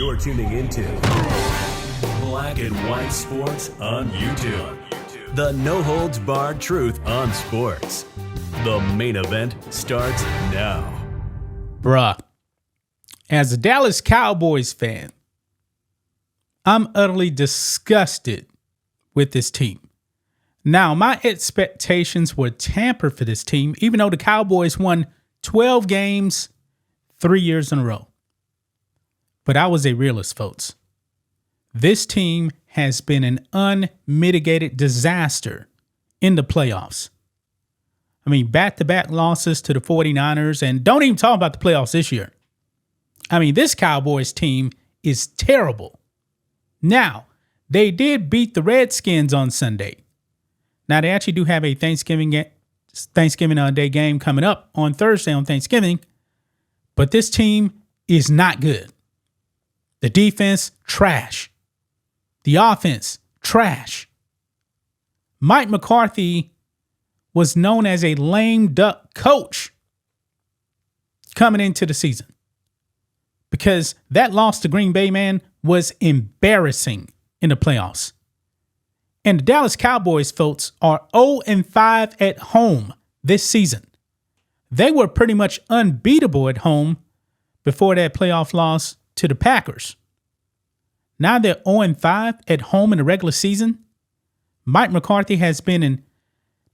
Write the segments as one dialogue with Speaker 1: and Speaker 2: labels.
Speaker 1: You're tuning into Black and White Sports on YouTube. The no-holds-barred truth on sports. The main event starts now.
Speaker 2: Bruh, as a Dallas Cowboys fan, I'm utterly disgusted with this team. Now, my expectations were tampered for this team, even though the Cowboys won 12 games 3 years in a row. But I was a realist, folks. This team has been an unmitigated disaster in the playoffs. I mean, back-to-back losses to the 49ers, and don't even talk about the playoffs this year. I mean, this Cowboys team is terrible. Now, they did beat the Redskins on Sunday. Now, they actually do have a Thanksgiving Day game coming up on Thursday on Thanksgiving, but this team is not good. The defense, trash. The offense, trash. Mike McCarthy was known as a lame duck coach coming into the season because that loss to Green Bay, man, was embarrassing in the playoffs. And the Dallas Cowboys, folks, are 0-5 at home this season. They were pretty much unbeatable at home before that playoff loss to the Packers. Now they're 0-5 at home in the regular season. Mike McCarthy has been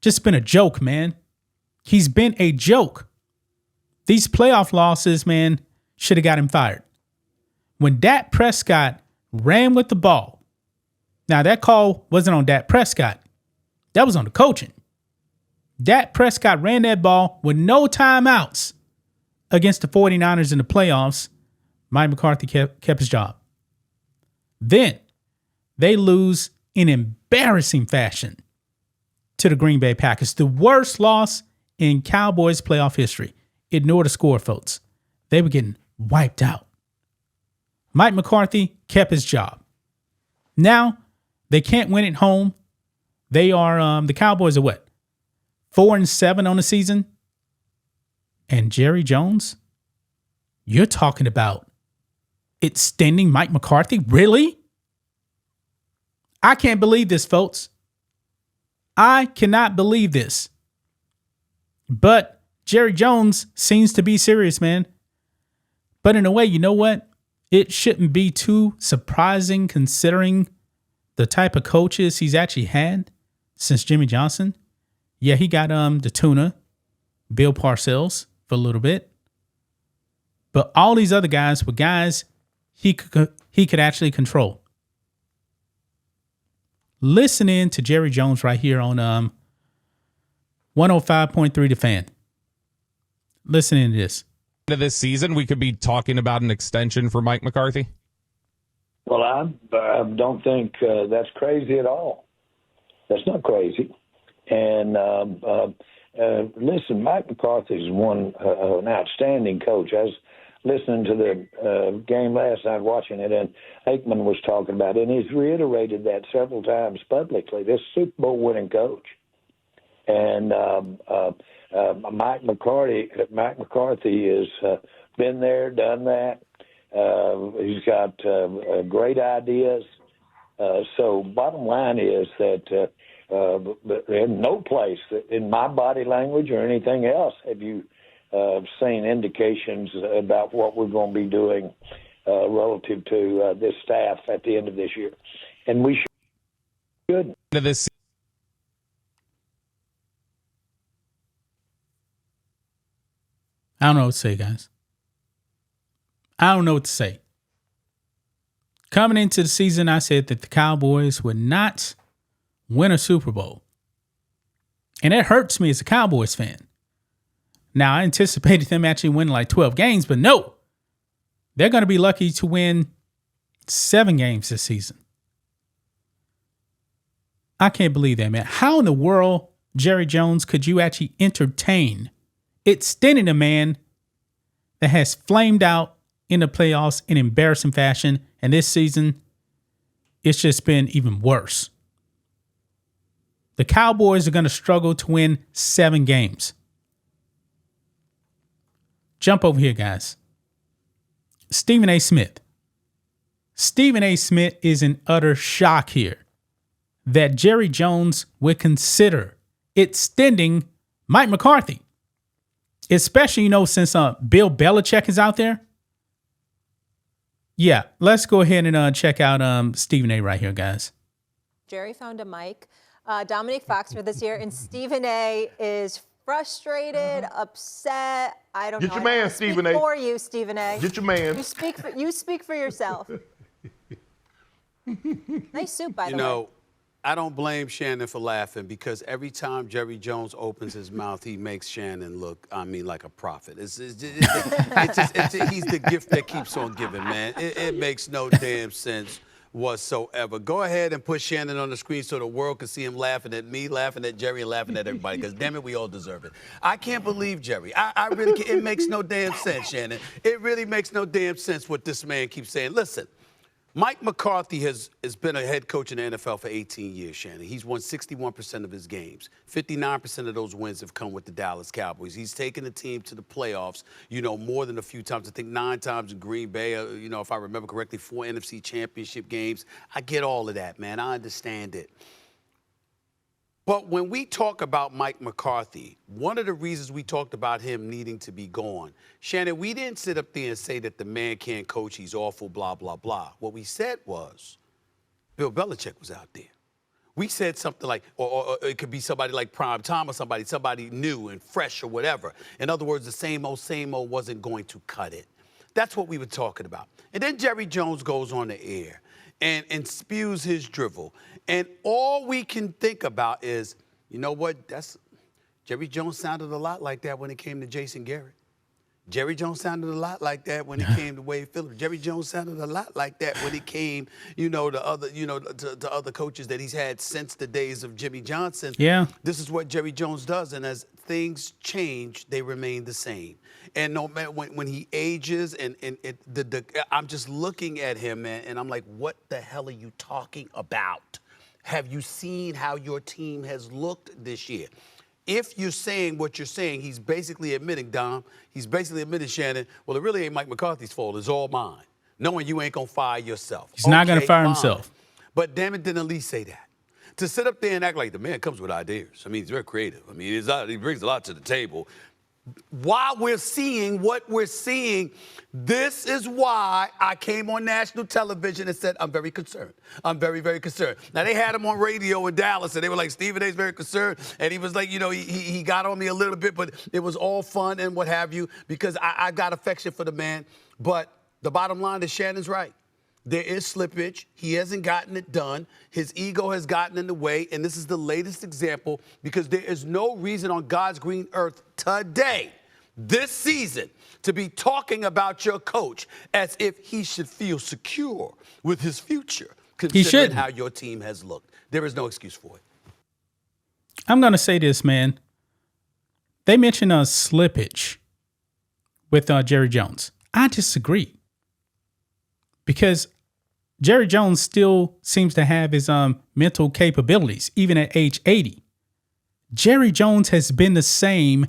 Speaker 2: a joke, man. He's been a joke. These playoff losses, man, should have got him fired. When Dak Prescott ran with the ball, now that call wasn't on Dak Prescott. That was on the coaching. Dak Prescott ran that ball with no timeouts against the 49ers in the playoffs. Mike McCarthy kept his job. Then they lose in embarrassing fashion to the Green Bay Packers. The worst loss in Cowboys playoff history. Ignore the score, folks. They were getting wiped out. Mike McCarthy kept his job. Now they can't win at home. They are the Cowboys are what? 4-7 on the season. And Jerry Jones, you're talking about extending Mike McCarthy? Really? I can't believe this, folks. I cannot believe this. But Jerry Jones seems to be serious, man. But in a way, you know what? It shouldn't be too surprising considering the type of coaches he's actually had since Jimmy Johnson. Yeah, he got the tuna, Bill Parcells, for a little bit. But all these other guys were guys he could actually control. Listen in to Jerry Jones right here on 105.3 The Fan. Listen in to this.
Speaker 3: Of this season, we could be talking about an extension for Mike McCarthy?
Speaker 4: Well, I don't think that's crazy at all. That's not crazy. And listen, Mike McCarthy is an outstanding coach. I was listening to the game last night, watching it, and Aikman was talking about it, and he's reiterated that several times publicly. This Super Bowl winning coach. And Mike McCarthy has been there, done that. He's got great ideas. So bottom line is that in no place in my body language or anything else have you seen indications about what we're going to be doing relative to this staff at the end of this year. And we should.
Speaker 2: I don't know what to say, guys. I don't know what to say. Coming into the season, I said that the Cowboys would not win a Super Bowl. And it hurts me as a Cowboys fan. Now, I anticipated them actually winning like 12 games, but no. They're going to be lucky to win 7 games this season. I can't believe that, man. How in the world, Jerry Jones, could you actually entertain extending a man that has flamed out in the playoffs in embarrassing fashion, and this season, it's just been even worse. The Cowboys are going to struggle to win 7 games. Jump over here, guys. Stephen A. Smith. Stephen A. Smith is in utter shock here that Jerry Jones would consider extending Mike McCarthy, especially, since Bill Belichick is out there. Yeah, let's go ahead and check out Stephen A. right here, guys.
Speaker 5: Jerry found a mic. Dominique Foxworth is here, and Stephen A. is frustrated, upset. I don't know.
Speaker 6: Get your man, Stephen A.
Speaker 5: For you, Stephen A.
Speaker 6: Get your man.
Speaker 5: You speak for yourself. Nice soup, by the way.
Speaker 7: I don't blame Shannon for laughing because every time Jerry Jones opens his mouth, he makes Shannon look, like a prophet. He's the gift that keeps on giving, man. It makes no damn sense whatsoever. Go ahead and put Shannon on the screen so the world can see him laughing at me, laughing at Jerry, and laughing at everybody, because damn it, we all deserve it. I can't believe Jerry. I really can't. It makes no damn sense, Shannon. It really makes no damn sense what this man keeps saying. Listen. Mike McCarthy has been a head coach in the NFL for 18 years, Shannon. He's won 61% of his games. 59% of those wins have come with the Dallas Cowboys. He's taken the team to the playoffs, more than a few times. I think 9 times in Green Bay, if I remember correctly, 4 NFC championship games. I get all of that, man. I understand it. But when we talk about Mike McCarthy, one of the reasons we talked about him needing to be gone, Shannon, we didn't sit up there and say that the man can't coach, he's awful, blah, blah, blah. What we said was Bill Belichick was out there. We said something like, or it could be somebody like Prime Time or somebody new and fresh or whatever. In other words, the same old wasn't going to cut it. That's what we were talking about. And then Jerry Jones goes on the air and spews his drivel. And all we can think about is, you know what? Jerry Jones sounded a lot like that when it came to Jason Garrett. Jerry Jones sounded a lot like that when it came to Wade Phillips. Jerry Jones sounded a lot like that when it came, to other coaches that he's had since the days of Jimmy Johnson.
Speaker 2: Yeah.
Speaker 7: This is what Jerry Jones does, and as things change, they remain the same. And no matter when he ages, I'm just looking at him, man, and I'm like, what the hell are you talking about? Have you seen how your team has looked this year? If you're saying what you're saying, he's basically admitting, Dom, Shannon, well, it really ain't Mike McCarthy's fault. It's all mine. Knowing you ain't going to fire yourself.
Speaker 2: He's not going to fire himself.
Speaker 7: But damn it, didn't at least say that. To sit up there and act like the man comes with ideas. I mean, he's very creative. I mean, he brings a lot to the table. While we're seeing what we're seeing, this is why I came on national television and said, I'm very concerned. I'm very, very concerned. Now, they had him on radio in Dallas, and they were like, Stephen A's very concerned. And he was like, he got on me a little bit, but it was all fun and what have you, because I got affection for the man. But the bottom line is Shannon's right. There is slippage. He hasn't gotten it done. His ego has gotten in the way, and this is the latest example because there is no reason on God's green earth today, this season, to be talking about your coach as if he should feel secure with his future, considering how your team has looked. There is no excuse for it.
Speaker 2: I'm going to say this, man. They mentioned slippage with Jerry Jones. I disagree. Because Jerry Jones still seems to have his mental capabilities, even at age 80. Jerry Jones has been the same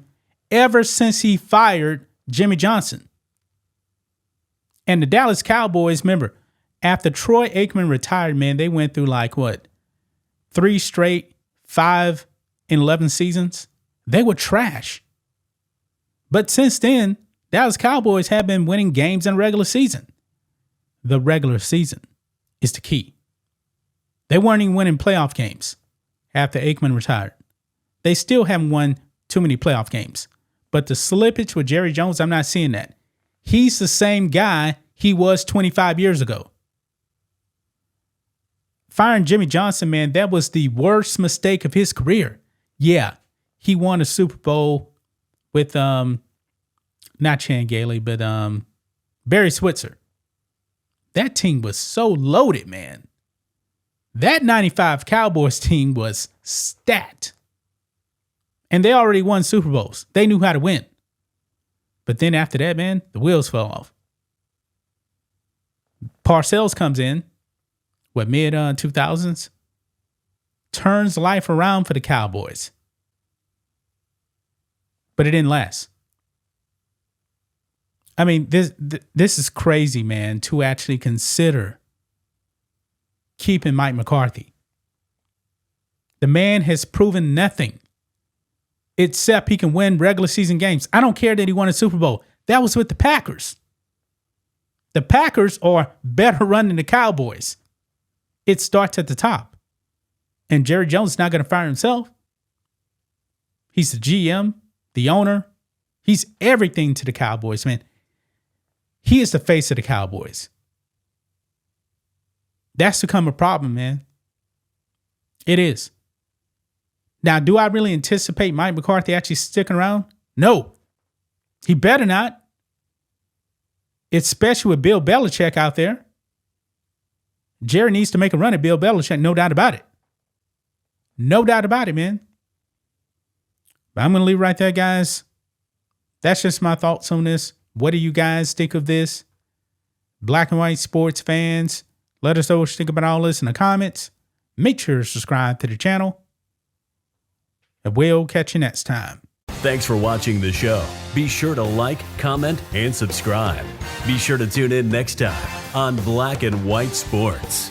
Speaker 2: ever since he fired Jimmy Johnson. And the Dallas Cowboys, remember, after Troy Aikman retired, man, they went through 3 straight 5-11 seasons. They were trash. But since then, Dallas Cowboys have been winning games in the regular season. The regular season is the key. They weren't even winning playoff games after Aikman retired. They still haven't won too many playoff games. But the slippage with Jerry Jones, I'm not seeing that. He's the same guy he was 25 years ago. Firing Jimmy Johnson, man, that was the worst mistake of his career. Yeah, he won a Super Bowl with, not Chan Gailey, but Barry Switzer. That team was so loaded, man. That 95 Cowboys team was stacked. And they already won Super Bowls. They knew how to win. But then after that, man, the wheels fell off. Parcells comes in, mid-2000s, turns life around for the Cowboys. But it didn't last. I mean, this is crazy, man, to actually consider keeping Mike McCarthy. The man has proven nothing except he can win regular season games. I don't care that he won a Super Bowl. That was with the Packers. The Packers are better run than the Cowboys. It starts at the top. And Jerry Jones is not going to fire himself. He's the GM, the owner. He's everything to the Cowboys, man. He is the face of the Cowboys. That's become a problem, man. It is. Now, do I really anticipate Mike McCarthy actually sticking around? No. He better not. Especially with Bill Belichick out there. Jerry needs to make a run at Bill Belichick, no doubt about it. No doubt about it, man. But I'm going to leave it right there, guys. That's just my thoughts on this. What do you guys think of this? Black and white sports fans, let us know what you think about all this in the comments. Make sure to subscribe to the channel. And we'll catch you next time.
Speaker 1: Thanks for watching the show. Be sure to like, comment, and subscribe. Be sure to tune in next time on Black and White Sports.